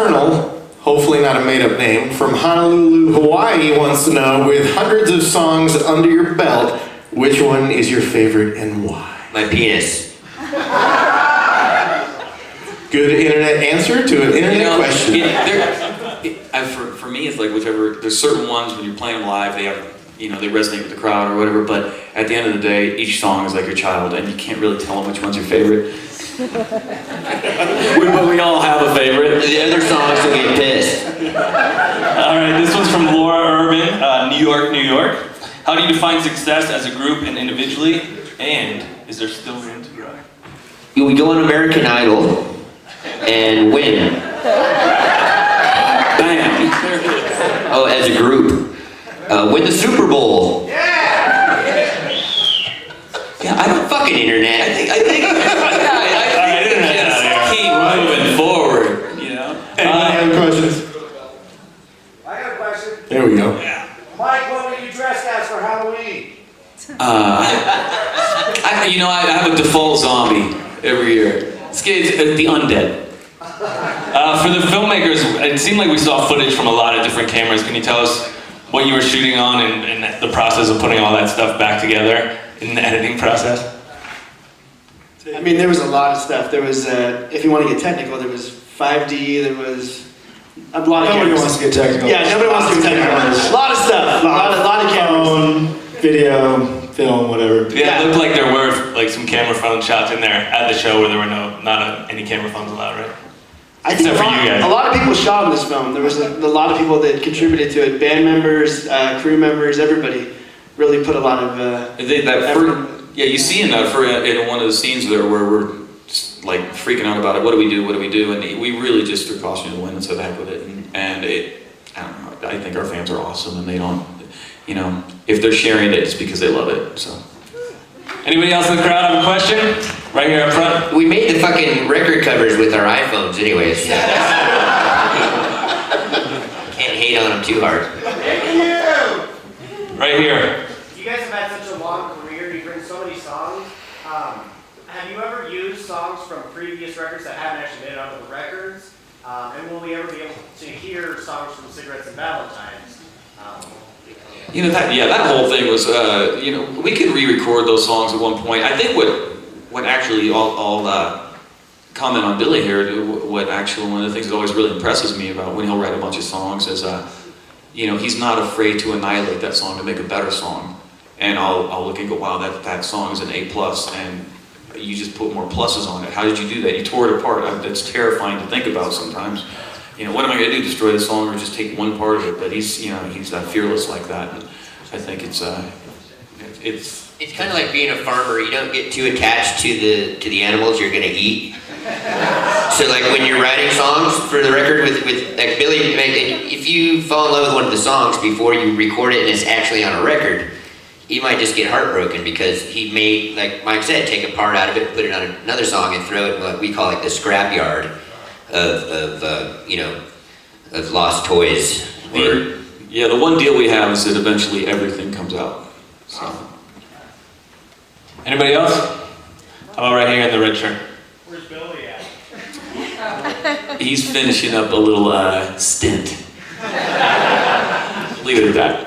Eternal, hopefully not a made-up name, from Honolulu, Hawaii wants to know, with hundreds of songs under your belt, which one is your favorite and why? My penis. Good internet answer to an internet question. For me, it's like whichever. There's certain ones when you're playing them live, they have, they resonate with the crowd or whatever. But at the end of the day, each song is like your child, and you can't really tell them which one's your favorite. But we all have a favorite. The other songs will get pissed. All right, this one's from Laura Urban, New York, New York. How do you define success as a group and individually? And is there still room to grow? We go on American Idol and win. Bam. Oh, as a group. Win the Super Bowl. Yeah, I don't fucking internet. I think just keep moving forward, Any other questions? I got a question. There we go. Mike, what were you dressed as for Halloween? I have a default zombie every year. It's the undead. For the filmmakers, it seemed like we saw footage from a lot of different cameras. Can you tell us what you were shooting on and the process of putting all that stuff back together in the editing process? I mean, there was a lot of stuff. There was, if you want to get technical, there was 5D, there was a lot of Nobody cameras. wants to get technical. Yeah, nobody wants to get technical. A lot of stuff, a lot of cameras. Phone, video, film, whatever. Yeah, it looked like there were some camera phone shots in there at the show where there were not any camera phones allowed, right? I think Except for you guys. a lot of people shot in this film. There was a lot of people that contributed to it. Band members, crew members, everybody really put a lot of effort. You see in one of the scenes there where we're just like freaking out about it. What do we do? What do we do? And we really just threw caution to the wind and said the heck with it. And I don't know. I think our fans are awesome, and they don't, if they're sharing it, it's because they love it. So. Anybody else in the crowd have a question? Right here up front. we made the fucking record covers with our iPhones anyways. So. Can't hate on them too hard. Thank you! Right here. You guys have had such a long career, you bring so many songs. Have you ever used songs from previous records that haven't actually made it onto the records? And will we ever be able to hear songs from Cigarettes and Valentines? That whole thing was, we could re-record those songs at one point. I think what actually, I'll comment on Billy here, one of the things that always really impresses me about when he'll write a bunch of songs is, he's not afraid to annihilate that song to make a better song. And I'll look and go, wow, that song is an A+, and you just put more pluses on it. How did you do that? You tore it apart. That's terrifying to think about sometimes. What am I going to do? Destroy the song or just take one part of it? But he's fearless like that. And I think it's kind of like being a farmer. You don't get too attached to the animals you're going to eat. So like when you're writing songs for the record with like Billy, if you fall in love with one of the songs before you record it and it's actually on a record, you might just get heartbroken because he may, like Mike said, take a part out of it, put it on another song and throw it in what we call like the scrapyard of lost toys. The one deal we have is that eventually everything comes out. So. Anybody else? How about right here in the red shirt? Where's Billy at? He's finishing up a little stint. Leave it at that.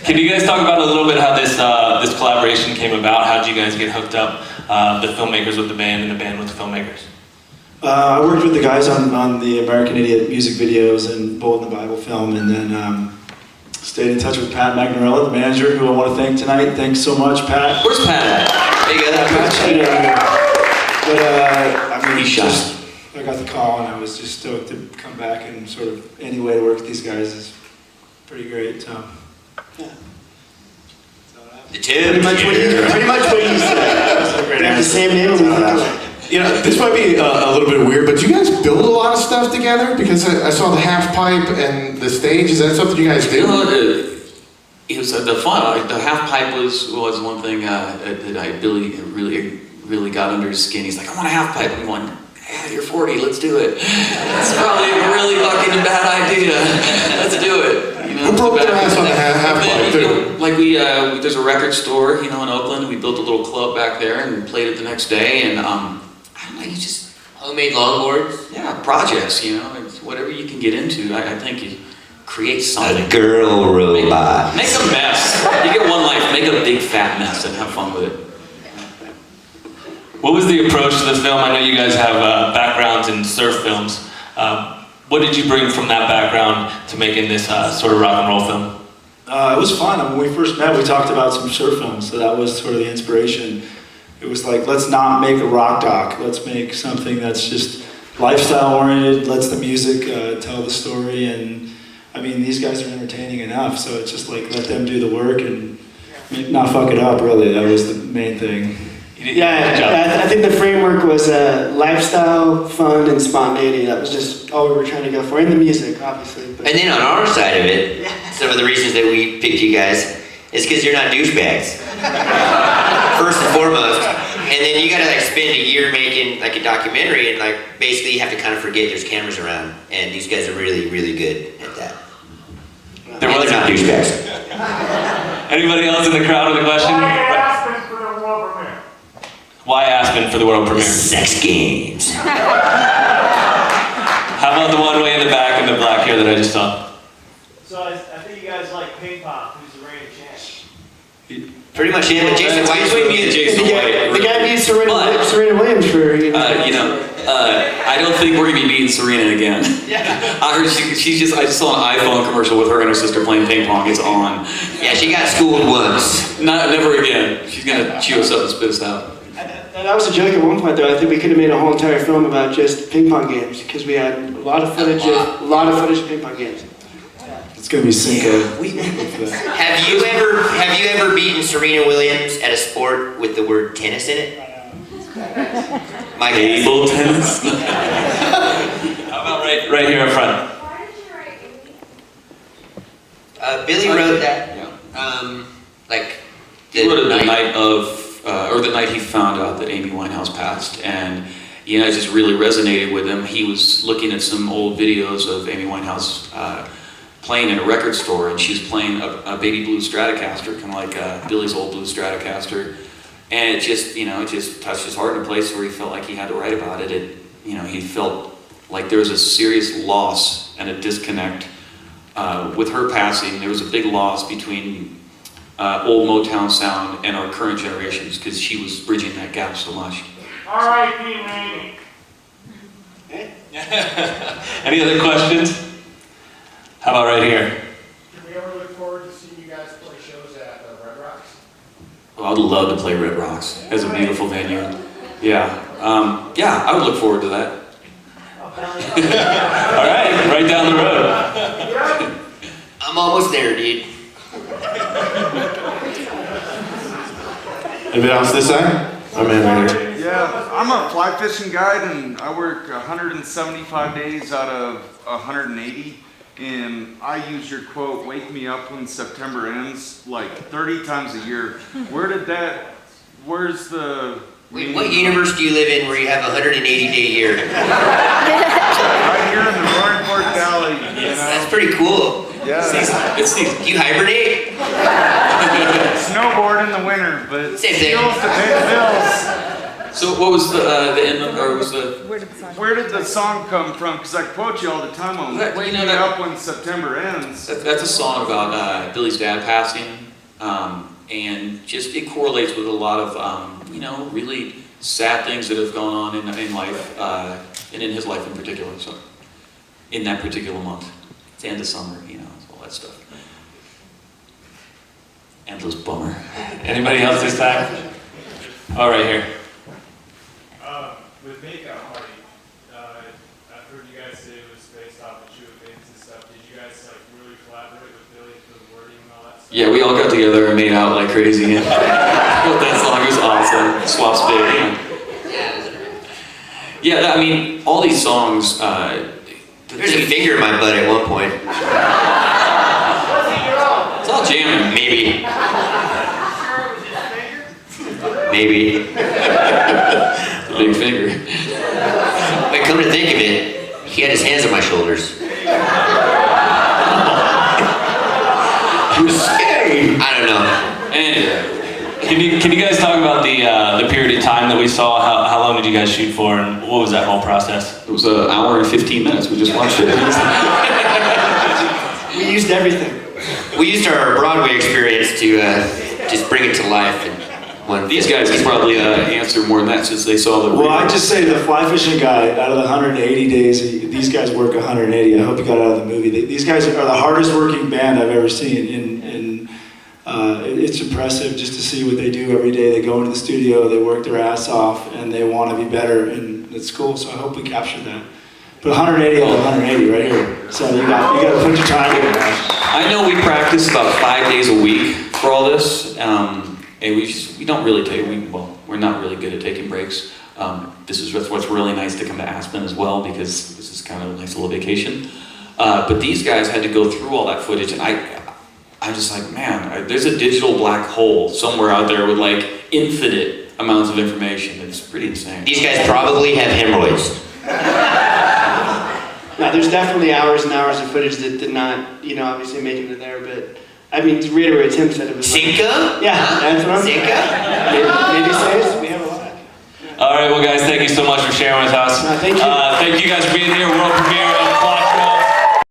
Can you guys talk about a little bit how this collaboration came about? How did you guys get hooked up, the filmmakers with the band and the band with the filmmakers? I worked with the guys on the American Idiot music videos and Bold in the Bible film, and then stayed in touch with Pat Magnarella, the manager, who I want to thank tonight. Thanks so much, Pat. Where's Pat at? There you go. I got the call, and I was just stoked to come back and sort of any way to work with these guys is pretty great. So, yeah. The two. Pretty much what you said. We have the same name and we think alike. This might be a little bit weird, but do you guys build a lot of stuff together? Because I saw the half pipe and the stage. Is that something you guys do? It was the fun. The half pipe was one thing that Billy really got under his skin. He's like, I want a half pipe. I'm going, yeah, you're 40. Let's do it. It's probably a really fucking bad idea. Let's do it. Who broke their ass on the half pipe too? There's a record store, in Oakland. We built a little club back there and played it the next day. And I don't know, you just homemade longboards. projects. whatever you can get into, I think you create something. A girl robot. Make a mess. You get one life. Make a big fat mess and have fun with it. What was the approach to the film? I know you guys have backgrounds in surf films. What did you bring from that background to making this sort of rock and roll film? It was fun. When we first met, we talked about some surf films, so that was sort of the inspiration. It was like, let's not make a rock doc. Let's make something that's just lifestyle oriented, lets the music tell the story, and I mean, these guys are entertaining enough, so it's just like, let them do the work and not fuck it up, really. That was the main thing. Yeah, I think the framework was lifestyle, fun, and spontaneity. That was just all we were trying to go for, and the music, obviously. But. And then on our side of it, some of the reasons that we picked you guys is because you're not douchebags. First and foremost. And then you gotta like spend a year making like a documentary, and like basically you have to kind of forget there's cameras around. And these guys are really, really good at that. They're not douchebags. Anybody else in the crowd with a question? Why Aspen for the world premiere? Why Aspen for the world premiere? Sex games. How about the one way in the back in the black here that I just saw? So I think you guys like ping pong. Who's the reigning champ? Pretty much him, but Jason White's between me and Jason White. The guy beat Serena Williams for I don't think we're gonna be beating Serena again. I heard I just saw an iPhone commercial with her and her sister playing ping pong. It's on. Yeah, she got schooled once. Never again. She's gonna chew us up and spit us out. That was a joke at one point, though. I think we could have made a whole entire film about just ping pong games because we had a lot of footage of ping pong games. It's gonna be Cinco. Have you ever beaten Serena Williams at a sport with the word tennis in it? My Table tennis. How about right here in front? Why did you write Amy? Billy wrote that. Like He wrote it the night of, or the night he found out that Amy Winehouse passed, and it just really resonated with him. He was looking at some old videos of Amy Winehouse playing in a record store, and she was playing a baby blue Stratocaster, kind of like Billy's old blue Stratocaster, and it just touched his heart in a place where he felt like he had to write about it. He felt like there was a serious loss and a disconnect with her passing. There was a big loss between old Motown sound and our current generations because she was bridging that gap so much. R.I.P. Amy. Any other questions? How about right here? Can we ever look forward to seeing you guys play shows at Red Rocks? Well, I'd love to play Red Rocks. It's a beautiful venue. Yeah, I would look forward to that. All right, right down the road. I'm almost there, dude. Anybody else this side? I'm in right here. Yeah, I'm a fly fishing guide, and I work 175 days out of 180. And I use your quote, "Wake me up when September ends," like 30 times a year. Where's the... Wait, what universe do you live in where you have a 180-day year? Right here in the Roaring Fork Valley, That's pretty cool. Yeah. Do you hibernate? Snowboard in the winter, but Same thing. skills to pay the bills. So what was the end of, or was the... Where did the song come from? Because I quote you all the time on That- "Wake you know me that- up when September ends." That's a song about Billy's dad passing, and just it correlates with a lot of really sad things that have gone on in life, and in his life in particular. So, in that particular month, it's the end of summer, all that stuff. Endless bummer. Anybody else this time? All right here. With Makeout Party, I've heard you guys say it was based off of true events and stuff. Did you guys really collaborate with Billy for the wording and all that stuff? Yeah, we all got together and made out like crazy. That song was awesome. Swap spit. Yeah, all these songs. There's a finger in my butt at one point. It's all jamming. Maybe. Maybe. Big finger. But come to think of it, he had his hands on my shoulders. Risque. I don't know. And Can you guys talk about the period of time that we saw? How long did you guys shoot for, and what was that whole process? It was an hour and 15 minutes. We just watched it. We used everything. We used our Broadway experience to just bring it to life. In one These guys can probably answer more than that since they saw the. Well, I just say the fly fishing guy, out of the 180 days, these guys work 180. I hope you got out of the movie. These guys are the hardest working band I've ever seen. It's impressive just to see what they do every day. They go into the studio, they work their ass off, and they want to be better, and it's cool. So I hope we captured that. But 180 out of 180 right here. So you got to put your time in. I know we practice about 5 days a week for all this, and we don't really take. We're not really good at taking breaks. This is what's really nice to come to Aspen as well, because this is kind of a nice little vacation. But these guys had to go through all that footage, and I'm just like, man, there's a digital black hole somewhere out there with like infinite amounts of information. It's pretty insane. These guys probably have hemorrhoids. Now, there's definitely hours and hours of footage that did not, obviously make it there, but I mean, to reiterate what Tim said, it was Cinca? Yeah, that's what I'm saying. Cinca? Maybe says we have a lot. All right, well, guys, thank you so much for sharing with us. No, thank you. Thank you guys for being here. World premiere.